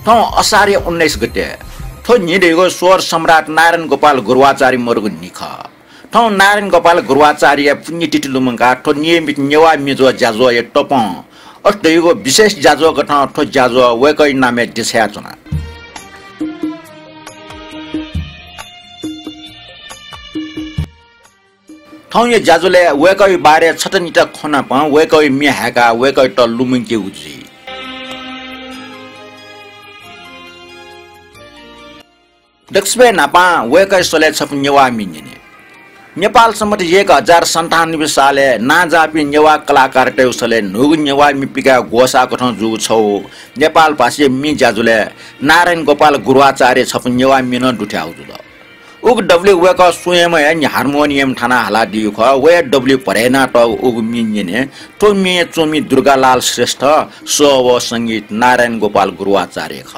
ठौ असारे 19 गते ठो निडेको स्वर सम्राट नारायण गोपाल गुरुवाचार्य मरुको निख ठौ नारायण गोपाल गुरुवाचार्य पुण्यतिथि लुमंगा ठो नियमित नेवा मिजो जाजो ए टप अष्टैको विशेष जाजो गठन ठो जाजो वेकै नामे दिछया चुना ठौ ये जाजोले वेकै बारे छटनिटा खना प वेकै मिहाका वेकै त लुमंके उजी दक्षबे नापा वेकै सोले छप नेवा मिनिने नेपाल सम्मत 1097 साले नाजापि नेवा कलाकार टेउसले नुग नेवा मिपिका गोसा कठौ जु छौ नेपाल भाषी मि जाजुले नारायण गोपाल गुरुवाचार्य छप नेवा मिन दुठ्याउ जुल उग डब्ल्यू वेक स्वयं है हार्मोनियम थाना हला दिउ ख वे डब्ल्यू परेना त उग मिन्ने तो मे चोमी दुर्गालाल श्रेष्ठ सो संगीत नारायण गोपाल गुरुवाचार्य ख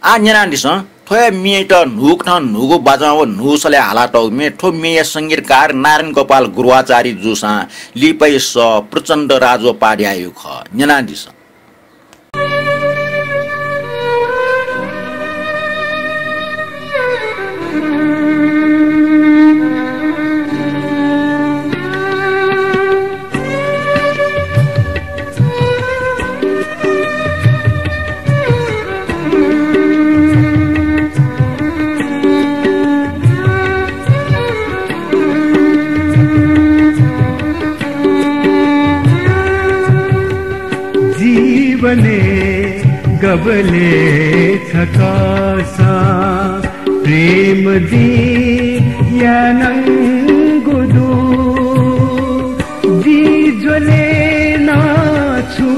Anyanandis, Toy Meter, Nukton, Nugu Bazan, Nusale Halato, Meto Mea Sangirkar, Naran Gopal, Guruachari Jusa, Lipa saw, Prachanda Rajo Padia Yuka, Nyanandis. गबले छकासा प्रेम दिया नंगुदु दी ज्वले नाछु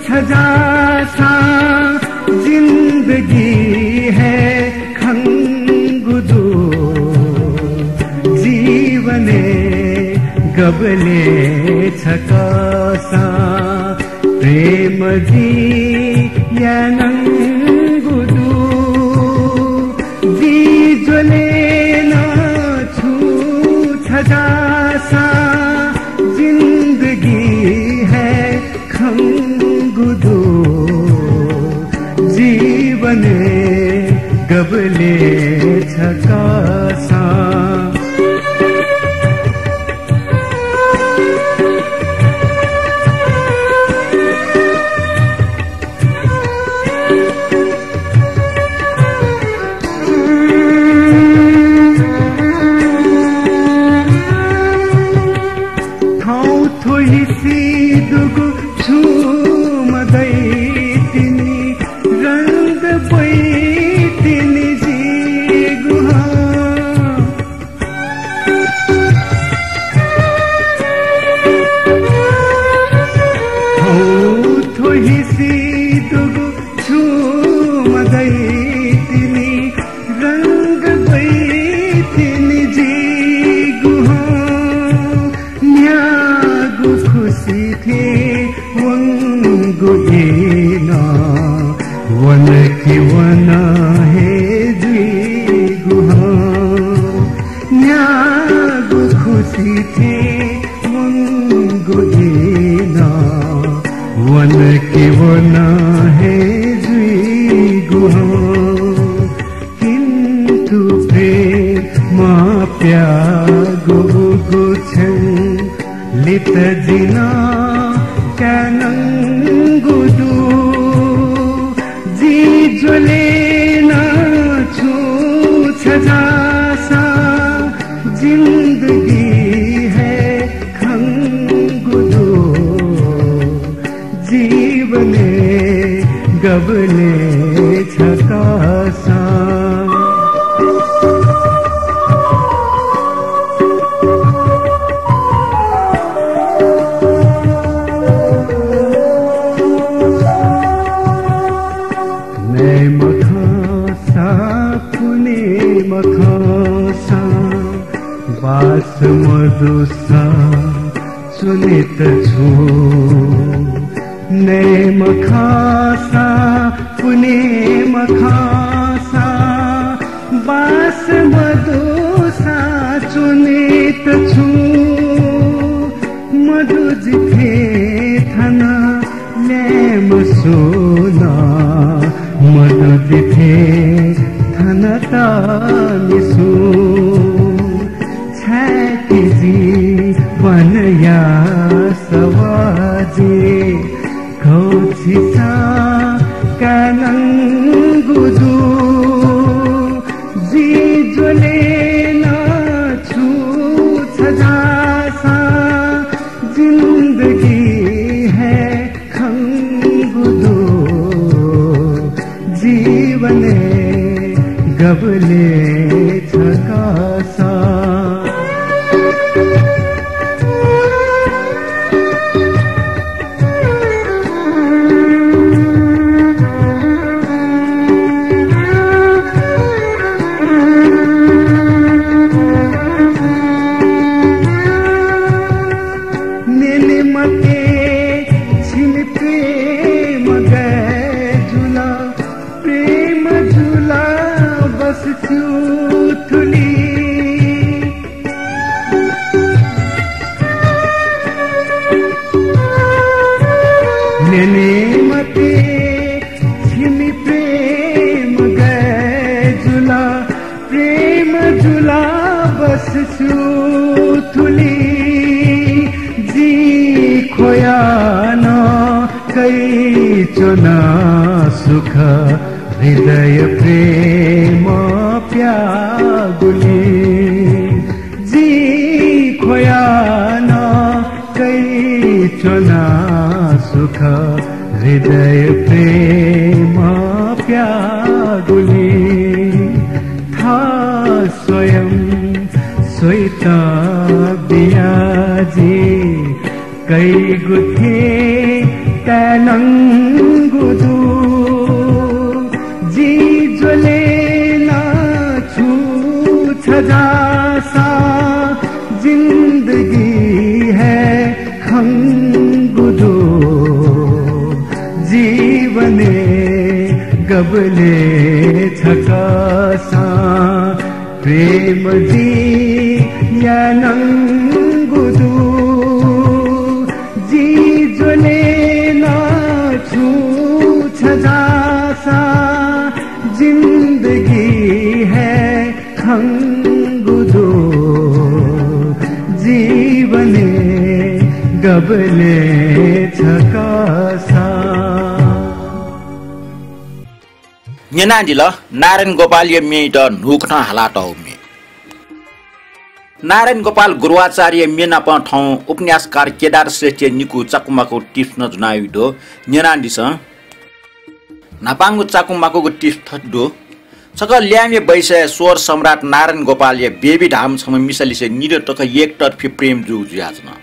छजासा जिंदगी है खंगुदु जीवने गबले छकासा प्रेम दिया नंगुदु दी ज्वले नाछु छजासा जिंदगी है खंगुदु जीवने गबले छकासा गबले बस्छु थुली जी खोया न कै चुना सुख हृदय प्रेम प्यागुली जी खोया न कै चुना सुख हृदय प्रेम प्यागुली था स्वयं सोईता बियाजी कै गुथे तनंगुदू जी ज्वले ना छू छजासा जिंदगी है खंगुदू जीवने गबले छकासा प्रेम जी या नंगुदू जी ज्वले ना छू छजासा जिंदगी है खंगुदू जीवने गबले छकासा न्यनाजिल नारायण गोपाल ये मेट नुख्न हालाट मे नारायण गोपाल गुरुआचार्य मेना प ठौ उपन्यासकार केदार श्रेष्ठ निकु चाकुमाको टिप्स न जुनाइदो न्यनादिस नापाङ्गु चाकुमाको टिप्स थड्डो सक ल्यामे बैसे स्वर सम्राट नारायण गोपाल ये बेबी धाम छम मिसलिसे निर टक एकतर्फी प्रेम जु जुयाजन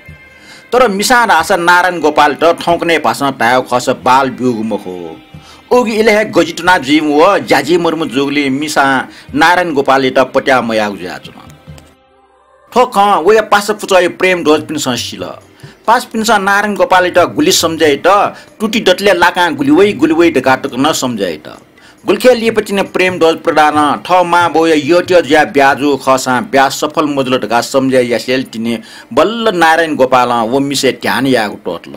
तर मिसा रासा नारायण गोपाल त ठौकने भाषा तायो खस बाल बिउगु मखो ओगी इले गजिटना जिम व जाजी मर्मु जोगले मिसा नारायण गोपाल त पट्या मयागु जुयाजन ठोक वे पास पुचय प्रेम ढोज पिन संसिल पास पिनसा नारायण गोपाल त गुली समझाइ त टुटी डटले लाका गुलिवै ढकाटक न समझाइ त गुलखे लिएपछि ने प्रेम ढोज प्रदान ठ मा बोय योट्य ज्या ब्याजु खसा ब्या सफल मजलो ढका समझाइ यासेल तिने बल्ल नारायण गोपाल व मिसे ध्यान यागु टोटल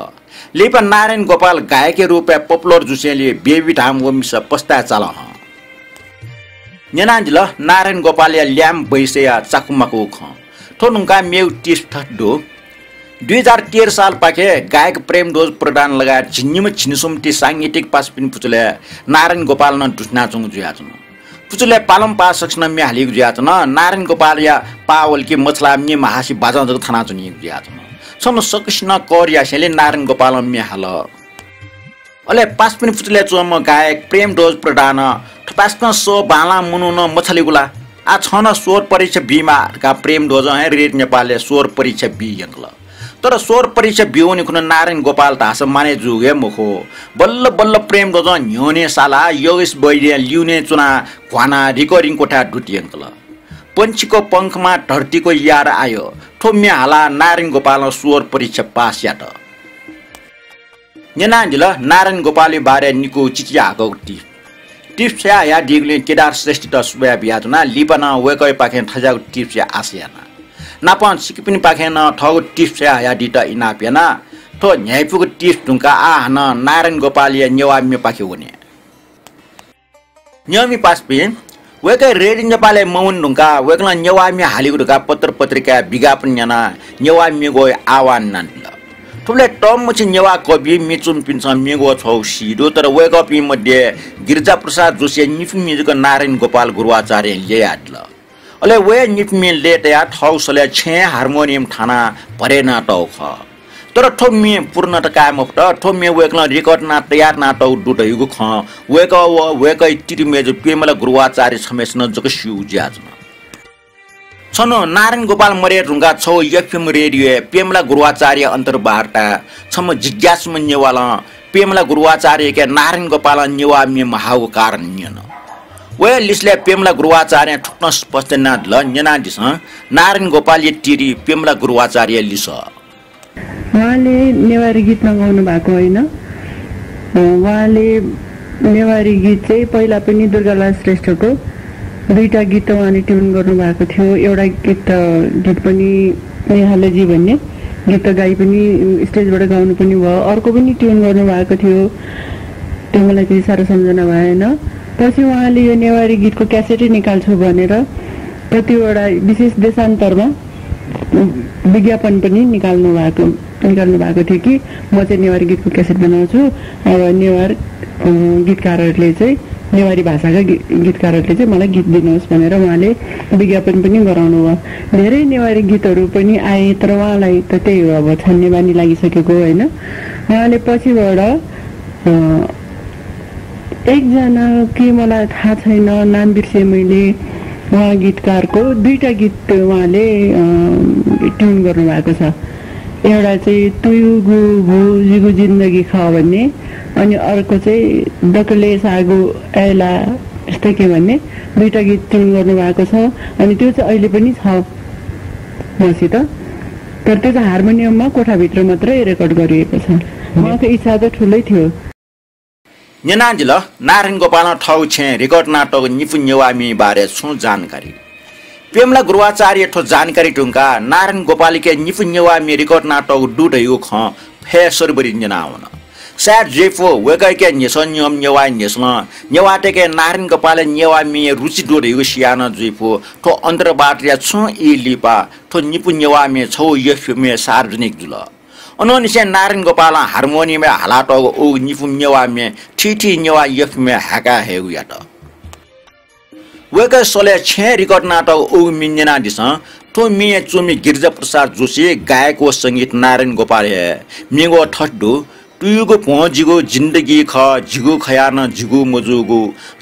लेपा नारायण गोपाल गायके रूपे पपुलर जुसेले बेबी धाम व मिस पस्ता चाल न्यनाजिल नारायण गोपाल या ल्याम बैसे या चाकुमाको ख थोनुका मेउ टिस थड्डो 2013 साल पाके गायक प्रेम ढोज प्रदान लगायत झिन्निम छिनिसुमटी सांगीतिक पासपिन पुचले नारायण गोपाल न दुस्ना चुङ जुयाचन पुचले पालम पा सक्सन मे हालिगु जुयाचन नारायण गोपाल या पावल के मछला मे महासी बाजा जग थाना चुनि जुयाचन सन सकष्ण कर यासेले नारायण गोपाल मे हाल अले पासपिन पुचले चोम गायक प्रेम ढोज प्रदान थपास्क सो बाला मुनु न मछलीगुला आ छन स्वर परीक्षा बीमा का प्रेम ढोज है रेड नेपालले स्वर परीक्षा बी यंगल तर स्वर परीक्षा बिउनी कुन नारायण गोपाल तास माने जुगे मुखो बल्ल बल्ल प्रेम ढोज न्योने साला योगेश बैरिया ल्युने चुना घ्वाना रिकर्डिङ कोठा डुटी यंगल पंचीको पंखमा धरतीको यार आयो ठोम्या हाला नारायण गोपाल स्वर परीक्षा पास यात न्यनाजिल नारायण गोपाल बारे निको चिचियाको टिप्स या डिगले केदार श्रेष्ठ त सुबया बियाजना लिपना वेकै पाखे ठजाको टिप्स या आसियाना नापन सिकिपिन पाखे न ठगो टिप्स या डिटा इनापियाना तो न्यायपुको टिप्स ढुंका आ न नारायण गोपाल या नेवामी पाखे हुने न्यमी पासपिन वेकै रेड नेपालले मौन ढुंका वेकला नेवामी हालिगु ढुका पत्र पत्रिका विज्ञापन याना नेवामी गय आह्वान नन्द ठुले टम मुछि नेवा कवि मिचुन पिन्छ मेगो छौ सिडो तर वेकअपी मध्ये गिरिजा प्रसाद जोशी निफमिजको नारायण गोपाल गुरुआचार्य ल्याडल अले वे निफमि लेटया ठौसले छे हार्मोनियम थाना भरेना टौख तर ठोम्मी पूर्ण त काम अफ ठोम्मी वेकला रेकर्ड ना तयार ना टौ दुटैगु ख वेकै तिरिमेज पेमला गुरुआचार्य समेसन जक सिउ ज्याजन छनो नारायण गोपाल मरे ढुंगा छौ एफएम रेडियो पेमला गुरुआचार्य अन्तर्वार्ता छम जिज्ञासु नेवाला पेमला गुरुआचार्य के नारायण गोपाल नेवा मे महाउ कारण नियन वे लिसले पेमला गुरुआचार्य ठुक्न स्पष्ट नादल न्यना दिस नारायण गोपाल ये टिरी पेमला गुरुआचार्य लिस उहाँले नेवारी गीत गाउनु भएको हैन उहाँले नेवारी गीत चाहिँ पहिला पनि दुर्गालाल श्रेष्ठको दुईटा गीत उहाँले ट्युन गर्नु भएको थियो एउटा गीत पनि नेहालजी भन्ने गीत गाई पनि स्टेजबाट गाउनु पनि भयो अर्को पनि ट्युन गर्नु भएको थियो त्यो मलाई चाहिँ साह्रो सम्झना भएन पछि उहाँले यो नेवारी गीतको क्यासेटै निकाल्छु भनेर कतिवटा विशेष देशान्तरमा विज्ञापन पनि निकाल्नु भएको थियो कि म चाहिँ नेवारी गीतको क्यासेट बनाउँछु, अब नेवार गीतकारहरूले चाहिँ नेवारी भाषाका गीतकारहरूले चाहिँ मलाई गीत दिनुहोस् भनेर उहाँले विज्ञापन पनि गराउनु भयो। धेरै नेवारी गीतहरू पनि आए, तर उहाँलाई त त्यही हो, अब छान्ने बानी लागिसकेको होइन। उहाँले पछिबाट एकजना के मलाई थाहा छैन, नाम बिर्सेँ मैले, उहाँ गीतकारको 2टा गीत उहाँले ट्युन गर्नुभएको छ। एउटा चाहिँ तुयु गु भु जिगु जिन्दगी ख भन्ने, अनि अर्को चाहिँ डकले सागु एला यस्तै के भन्ने 2टा गीत ट्युन गर्नुभएको छ। अनि त्यो चाहिँ अहिले पनि छ मसित, तर त्यो चाहिँ हार्मोनियममा कोठाभित्र मात्रै रेकर्ड गरिएको छ। उहाँको इच्छा त ठुलै थियो। नेनाजिल नारायण गोपाल ठौ छे रेकर्ड नाटक निफु नेवामी बारे छु जानकारी पेमला गुरुआचार्य ठो जानकारी टुंका नारायण गोपाल के निफु नेवामी रेकर्ड नाटक डुडयु ख फेसर बरि जनावन सायद जेफो वेकै के नेसन नियम नेवाई नेसन नेवाटे के नारायण गोपाल नेवामी रुचि डुडयु सियान जेफो ठो अन्तरबाट या छु इ लिपा ठो निफु नेवामी छौ यफमे सार्वजनिक जुल अनोनिसे नारायण गोपाल हार्मोनियम हालाट ओ निफु नेवामे ठीठी नेवा यफमे हाका हेगु यात वेका सोले छे रेकर्ड नाटक ओ मिन्जना दिस तो मिए चुमी गिरिजा प्रसाद जोशी गायकको संगीत नारायण गोपाल हे मिगो ठड्डु तुयुगो पहुँजिगो जिन्दगी ख जिगु खयान जिगु मजुगु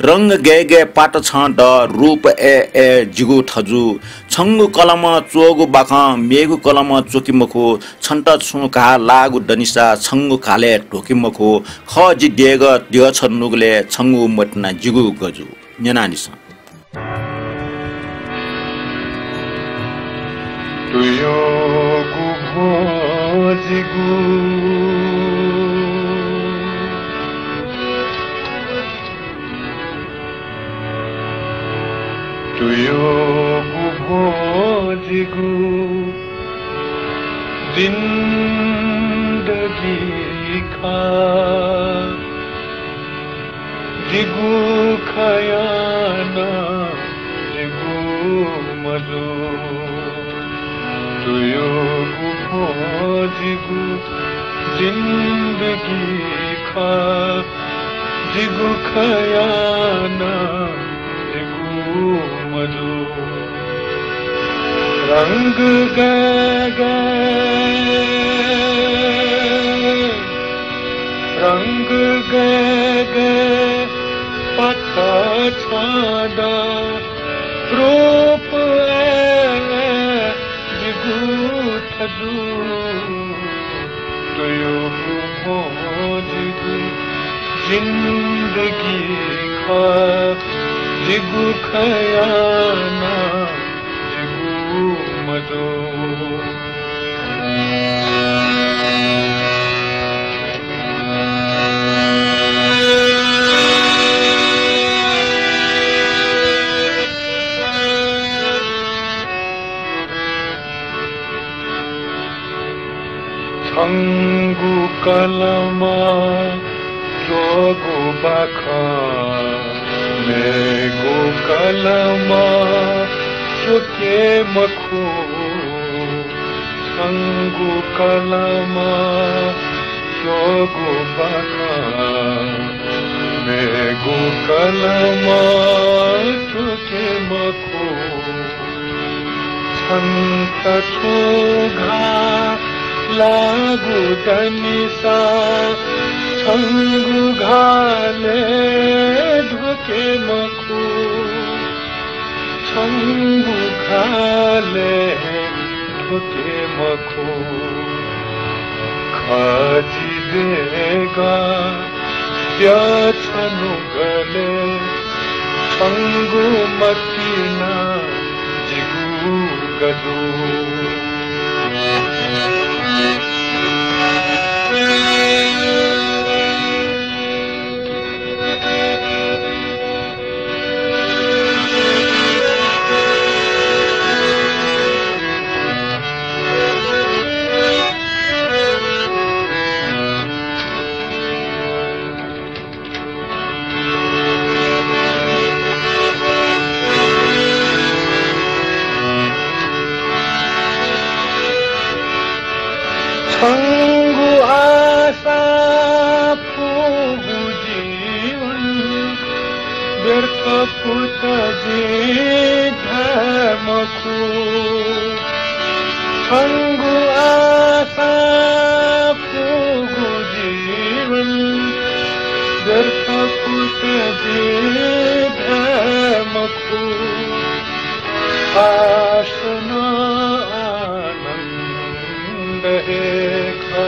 रंग गे गे पाट छ द रूप ए जिगु ठजु छंगु कलम चोगु बाख मेगु कलम चोकी मखो छन्ट छु का लागु दनिसा छंगु काले ढोकी मखो ख जि देग देह छन्नुगले छंगु मटना जिगु गजु नेनानिस तुयुगु भोजिगु तुयुगु भोजिगु जिन्दगी खा जिगु खयाना जिगु मजु तुयुगु भोजिगु जिन्दगी खा जिगु खयाना रंग गे रंग गे पता छादा रूप जिगु ठजु तुयुगु भोजिगु जिंदगी खा जिगु खयाना जिगु मजो छंगु कलमा जोगु बाखा मेगु कलमा चुके मखु छंगु कलमा जोगु बाखा मेगु कलमा चुके मखु छंत छुघा लागु दनिसा छंगु घाले ढोके मखु छंगु घाले ढोके मखु खाजी देगा छनु गले छंगु मतीना जिगु गजु छङ्गु आशा पुगु जीवन व्यर्थ पुत धर्मको छङ्गु आशा पुगु जीवन व्यर्थ पुत धर्मको आसन आनन्द हेखा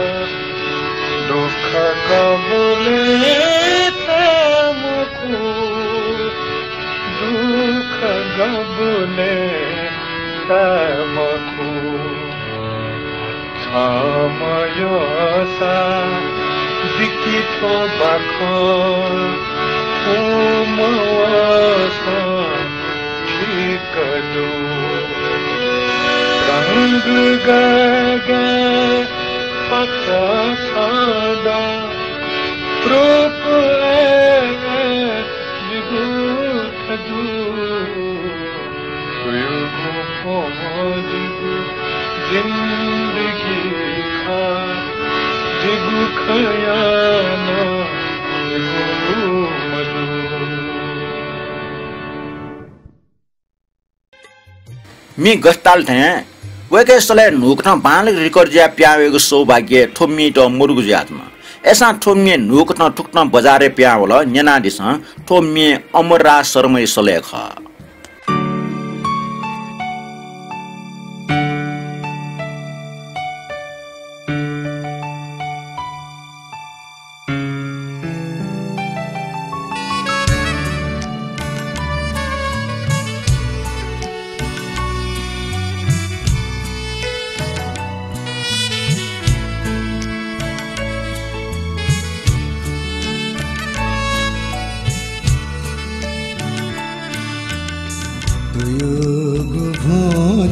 दुःख कबुले तमको दुःख गबुले तमको छमयसा दिकिथो बाखो उमवसा ठिकदो रंग गगे पता छदा रूप जिगु खदु युगु जिगु जिंदगी खा जिगु खयाना जिगु मधु मी गस्ताल थे वेके सले नुक्न बालक रिकर्जिया प्यावेको सौभाग्य ठोम्मी त मुरुगु जातमा ऐसा ठोम्मी नुक्न ठुक्न बजारे प्यावल नेनादिस ठोम्मी अमरा शर्मै सलेख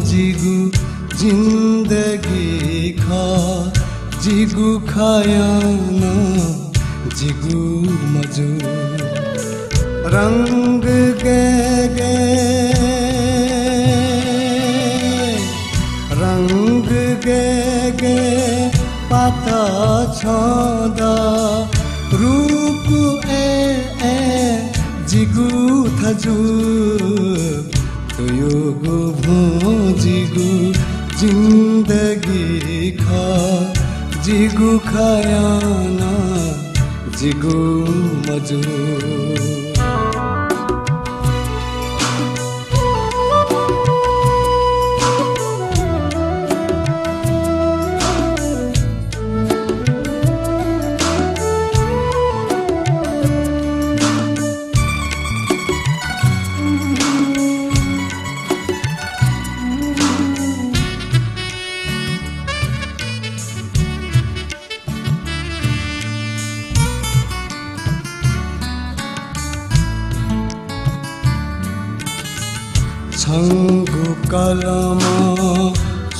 जिगु जिंदगी खा जिगु खायाना जिगु मजू रंग गे गे रंग गे गे पाता छदा रूप ए जिगु थजू युगु जिगु जिंदगी खा जिगु खायाना जिगु मजू छंगु कलमा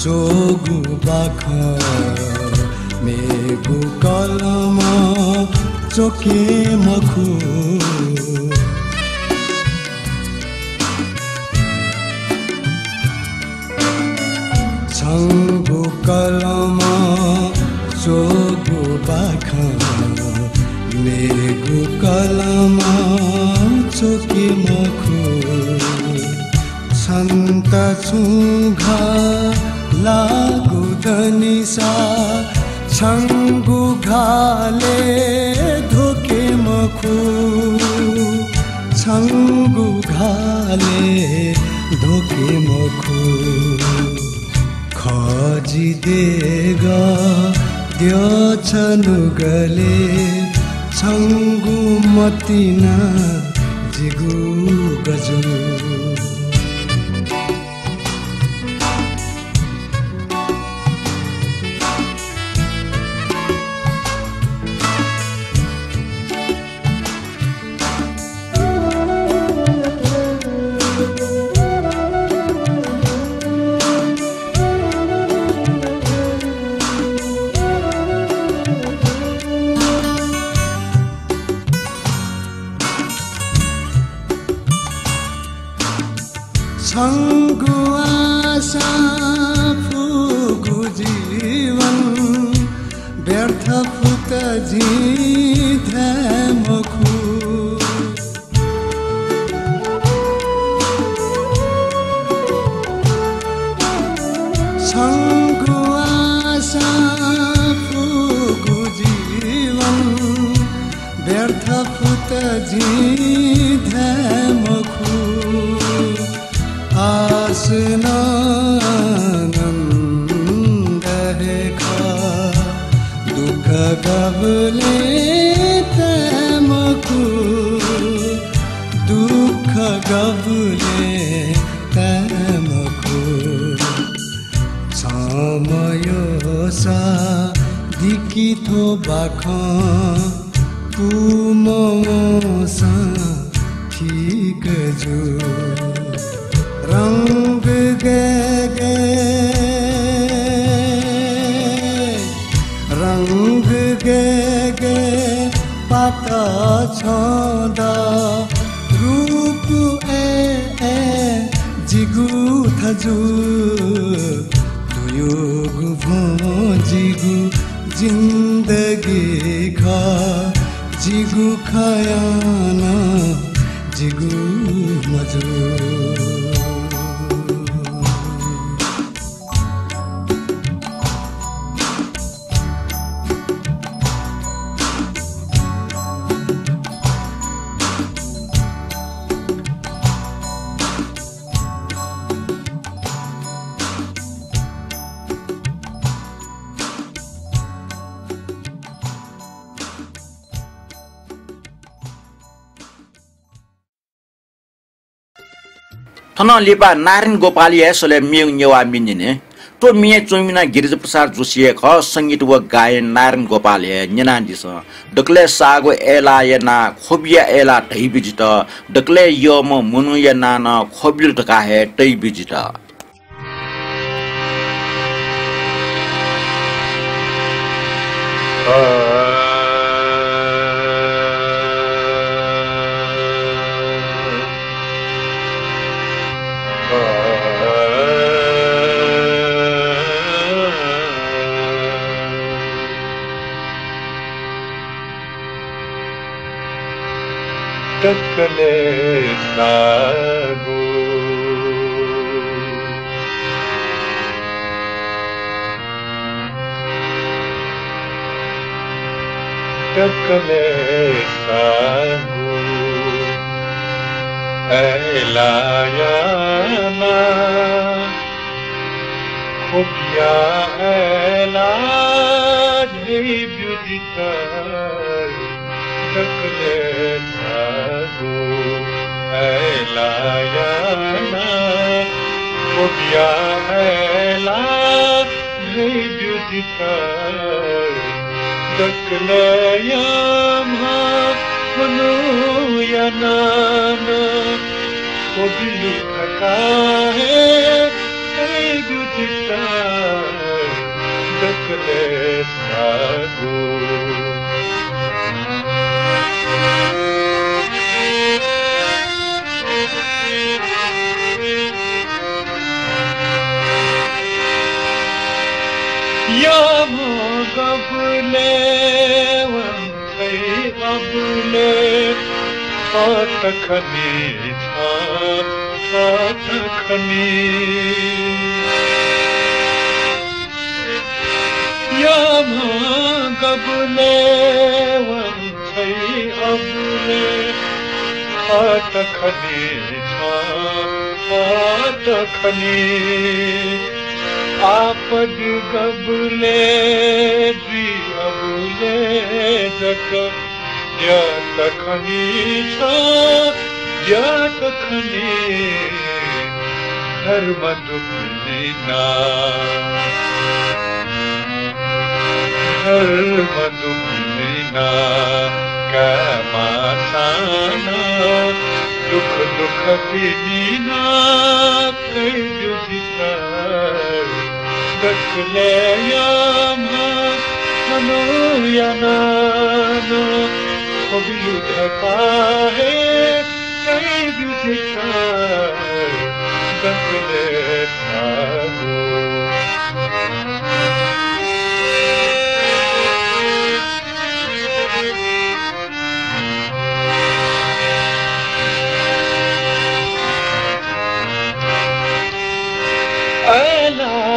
चोगु बाखा मेगु कलमा चोके मखु छंगु कलमा चोगु बाखा मेगु कलमा चोके मखु संत छुघा लागु धनिसा छंगु घाले धोके मखु छंगु घाले धोके मखु खजी देगा द्यो छनु गले छंगु मतिना जिगु गजु छंगु आशा फुगु जीवन व्यर्थ फुत झिध्यामखु छङ्गु आशा फुगु जीवन व्यर्थ फुत झिध्यामखु आसना गबले तमकु दुःख गबले तमकु समय सा दिकिथो बाख पुमसा ठीक जो रंग गे रंग गे पाता छदा रूप ए जिगु थजु दुयोग भो जिगु जिंदगी खा जिगु खयाना जिगु मजु थन लिपा नारायण गोपाली यसले मियङ नेवा मिनिने तो मिया चुमिना गिरिजा प्रसाद जोशी ख संगीत व गायन नारायण गोपाल हे नेना दिस डकले सागो एला यना खोबिया एला ढै बिजित डकले यम मुनु यना न खोबिल ढका हे ढै बिजित टकले सागु टकले सागु एलायाना खोबिया एला ढै बिजित टकले सागु एलायाना खोबिया एला ढै बिजित टकले यामा मनु याना खोबिलु थका है ढै बिजित टकले सागु यामो गबले वंथै गबले तखनी तखनी यामो गबले वंथै गबले तखनी तखनी आपद गबले द्वि अबुले जक या तखनी धर्म दुखनीना धर्म दुखनीना कमासाना दुख दुख बिनीना कैजुजिता दकले यामा मनो यानानो खोबिलु ढका है कैजुजिता दकले सागु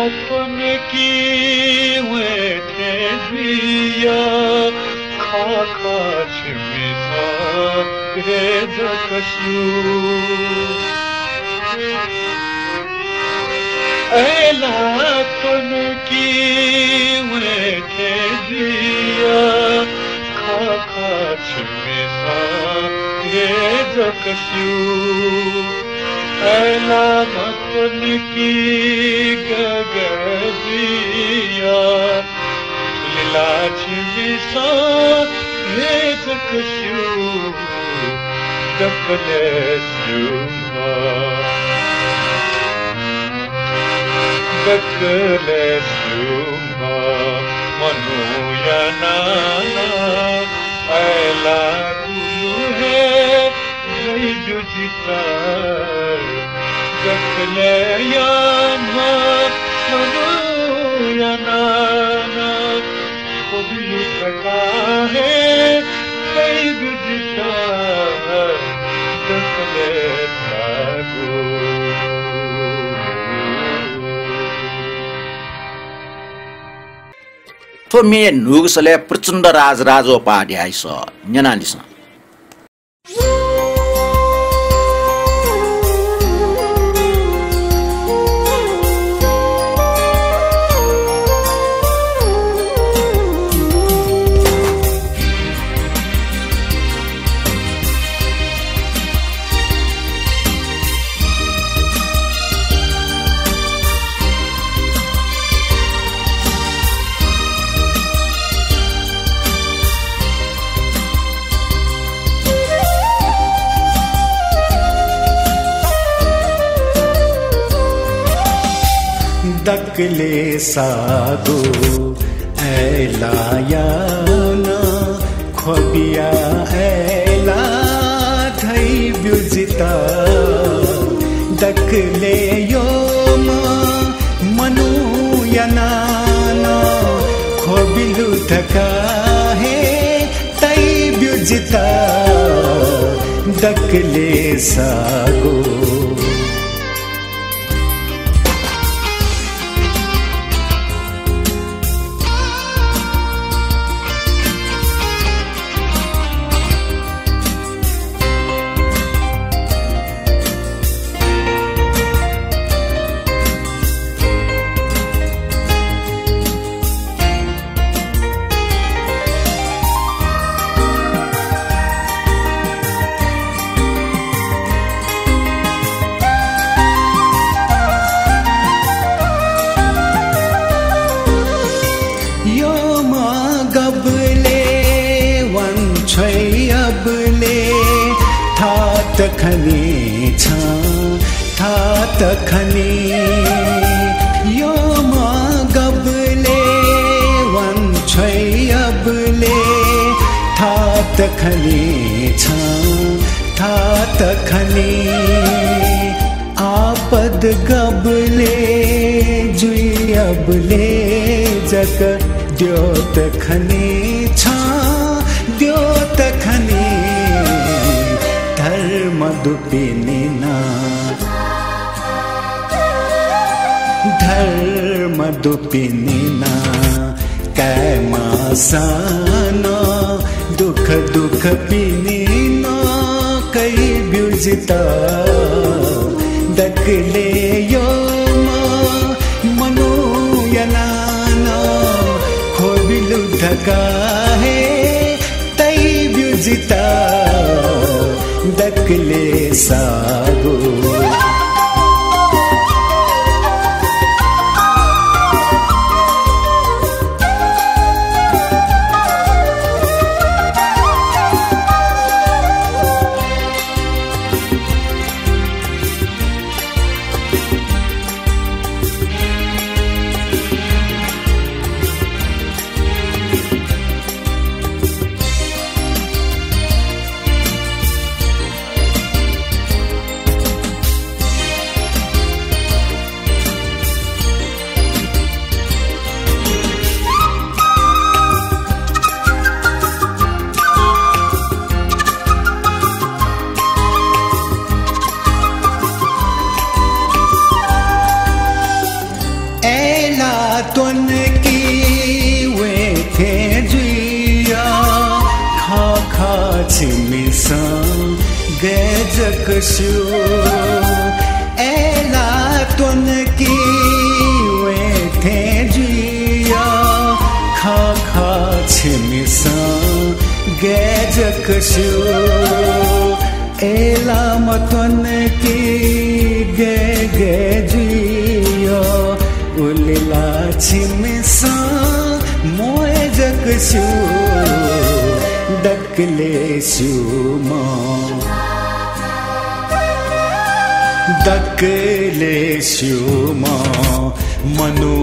थन की वेठे दिया खाखा छिमिसा भेज कशु ऐला थन की वेठे दिया खाखा छिमिसा भेज कशु ऐला मतन की गगदिया लीला छिमिसा भेज कशु दकले सुमा दकले सुमा मनुया नाना ऐला गुरु है जय जुजिता दकले यामा मनुया नाना कभी सका है जय जुजिता दकले सागो तो मे नुगसले प्रचण्ड राजराजो पाड्याइस न्यनालिस दकले सागो ऐला याना खोबिया ऐला धै ब्युजिता दकले योमा मनु यनाना खोबिलु थका है तै ब्युजिता दकले सागो खने छा था तखने यो मा गबले वन छै अबले था तखने छा था तखने आपद गबले जुई अबले जग द्यो तखने छा द्यो तखने दुपिनिना धर्म दुपिनिना कैमा साना दुख दुख पिनिना कई ब्युजिता दकले योमा मनो यनाना खोबिलु धका है तई ब्युजिता दकले सागो तुन की वे थे जुया खा खा छिमिसा गजकशु एला तुन की वे थे जुया खा खा छिमिसा गजकशु एला मतन की गे जुया उलिला छिमिसा मोए जकशु दकले सुमा दकले सुमा मनु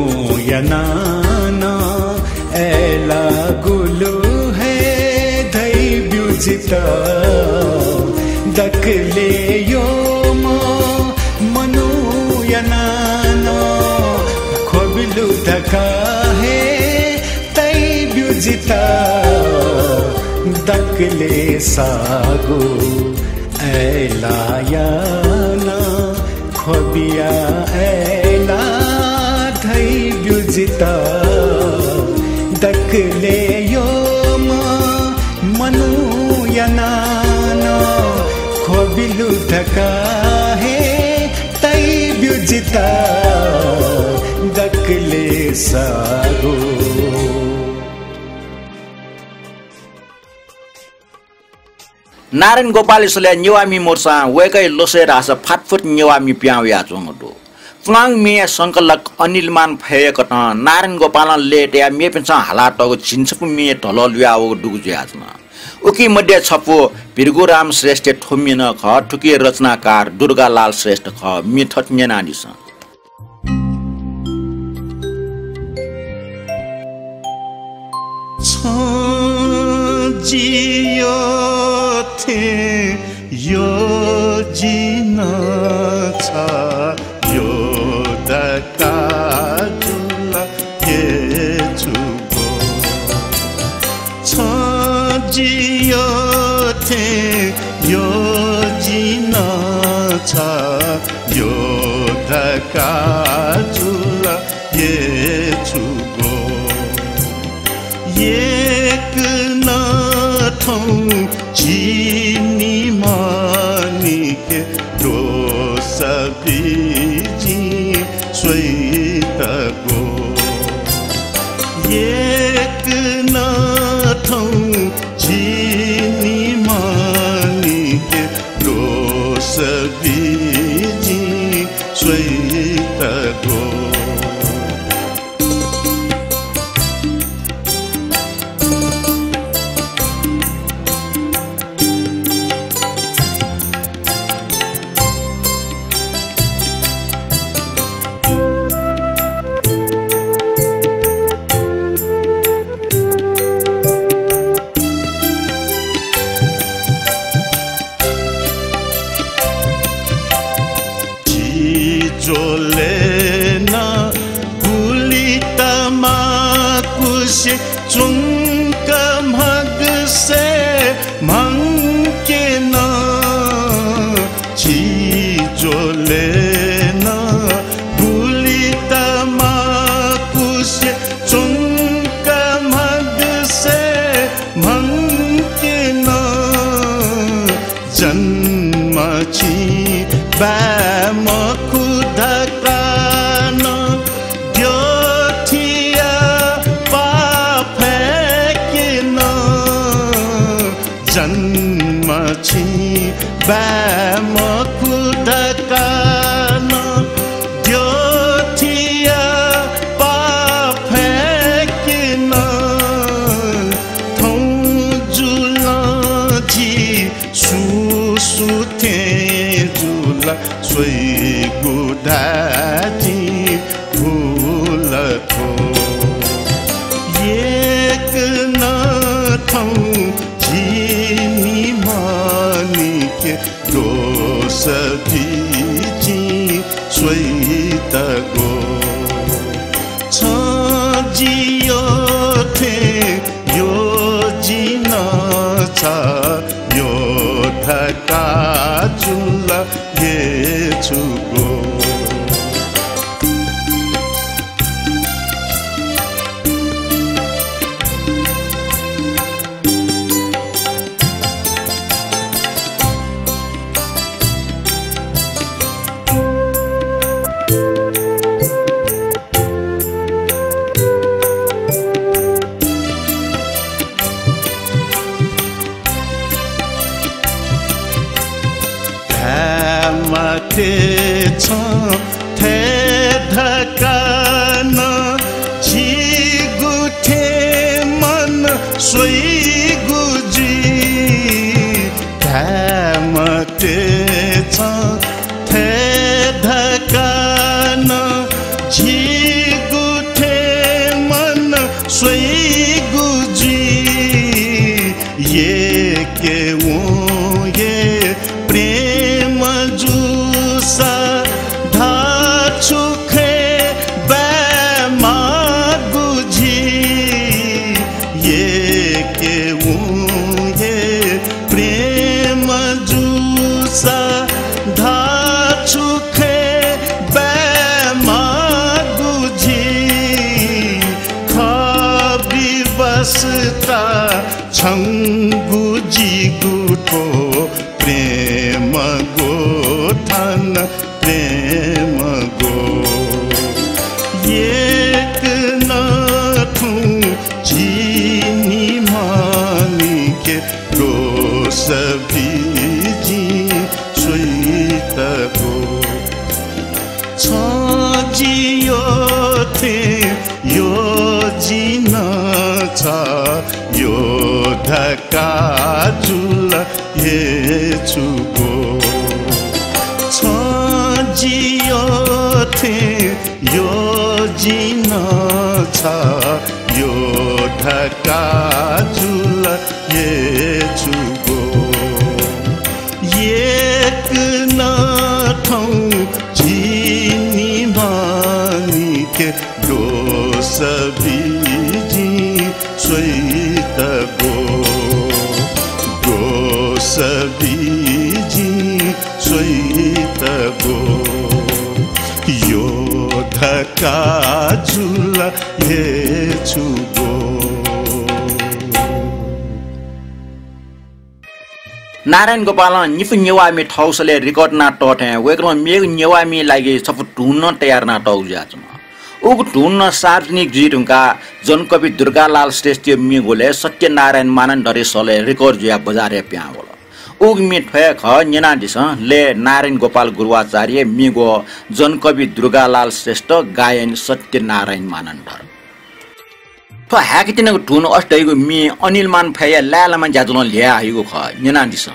यनाना एला गुलु है धै ब्युजिता दकले यो मनु यनाना खोबिलु धका है तै ब्युजिता दकले सागो ऐला याना खोबिया ऐला धै ब्युजिता दकले यो मनु यनाना खोबिलु धका है तै ब्युजिता दकले सागो नारायण गोपाल इसले नेवामी मोर्चा वेकै लोसे रास फाटफुट नेवामी प्याउ या चोंगडो फुलाङ मिया संकलक अनिलमान फेयकट नारायण गोपाल लेट या मेपेचा हलाटको छिन्सपु मिया ढललुयाओ डुगुज्याजना उकी मध्ये छपो भिरगुराम श्रेष्ठ ठोमिन ख ठुकी रचनाकार दुर्गालाल श्रेष्ठ ख मिथट नेनानिस जियो थे यो जिन छ यो दका जुल ये जुगो छ जियो थे यो जिन छ यो दका जुल ये जुगो एक नाथौ चिनी मानी के दोष बीजी स्वेत गो एक नाथौ चिनी मानी के दोष बीजी स्वेत गो छङ्गुजी गुठो प्रेम गोठान प्रेम गो एक नाथु जिनी मानिके रोस बिजी स्वीत गो जियो थे यो जिन छ यो ढका जुल ये चुको जियो थे यो जिन छ यो ढका जुल ये चुको एक नाठौ जिनी मानिके दोष बिजी स्वीत गो दोष बिजी स्वीत गो यो ढका झुल ये चुगो नारायण गोपाल निफु नेवामी ठौसले रेकर्ड ना टोटे वेकरमा मेग नेवामी लागि सफु ढुन्न तयार ना टौ जाचमा उग ढुन्न सार्वजनिक जिरुङका जनकवि दुर्गालाल श्रेष्ठ मेगोले सत्यनारायण मानन्दरे सले रेकर्ड जुया बजारे प्यावल उग मे ठय ख नेना दिस ले नारायण गोपाल गुरुवाचार्य मेगो जनकवि दुर्गालाल श्रेष्ठ गायन सत्यनारायण मानन्दर तो ह्याकितिनको ढुन अष्टैगो मे अनिलमान फया लालामा ज्याजुन ल्या आइगो ख नेना दिस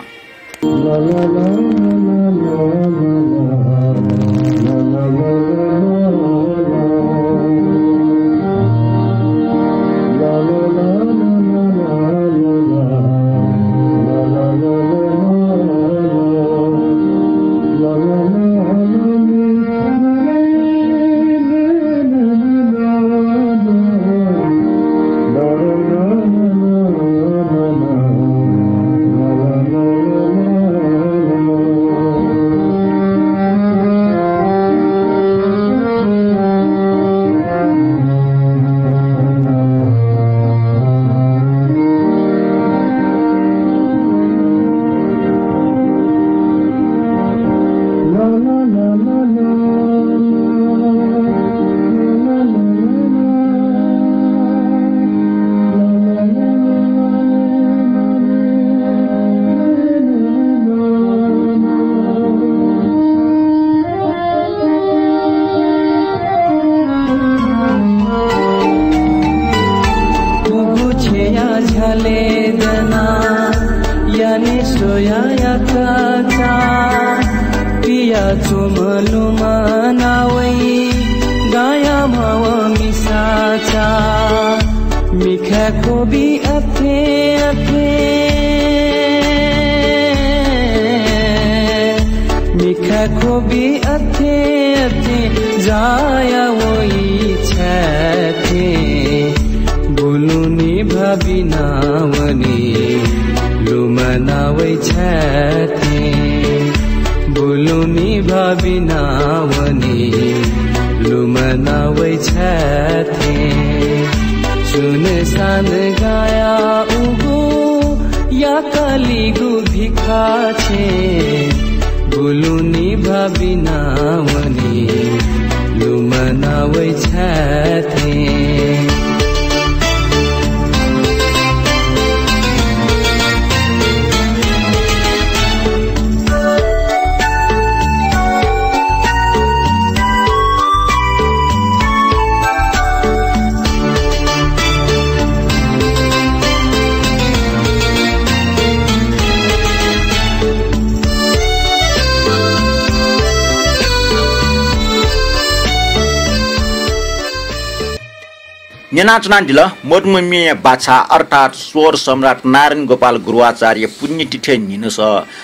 नेनाचना दिल मोटमुमिया बाछा अर्थात स्वर सम्राट नारायण गोपाल गुरुवाचार्य पुण्यतिथि निनस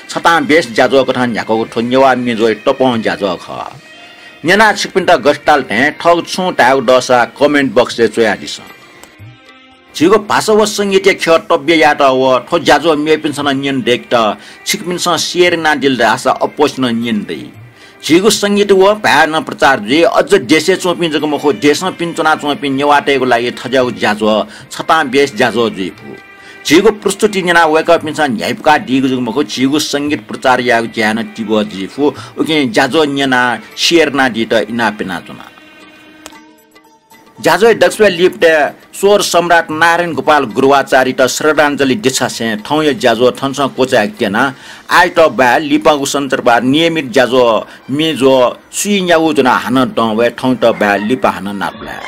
छता बेस जाजो कथन झ्याको ठोन्यवा मेजोय टपौं जाजो ख नेना छिकपिन्टा गस्टाल थे ठग छु टाउ दसा कमेन्ट बक्स ले चोया दिस छिगो भाषा व संगीत ख टब्य यात व ठो जाजो मेपिनसन नियन देखत छिकपिनसन शेर ना दिल रासा अपोष्ण नियन दे छिगो संगीत व भ्यान प्रचार जे अझ देशे चोपिन जको मखो देशमा पिन्चना चोपिन नेवाटेको लागि थजाउ जाजो छता बेस जाजो जुइफु जिगो प्रस्तुति जना वेकअप मिसन ह्याइपका दिगु जुगमको जिगु संगीत प्रचार या ज्ञान टिबो जिफु उके जाजो न्यना शेरना दित इना पेना जुना जाजो दक्षवे लिप्टे स्वर सम्राट नारायण गोपाल गुरुवाचारी त श्रद्धाञ्जली दिछासे ठौय जाजो थन्स कोचा केना आइट बा लिपागु सन्तरबा नियमित जाजो मेजो सुइन्याउ जुना हान डवे ठौ त बा लिपा हान नाप्ला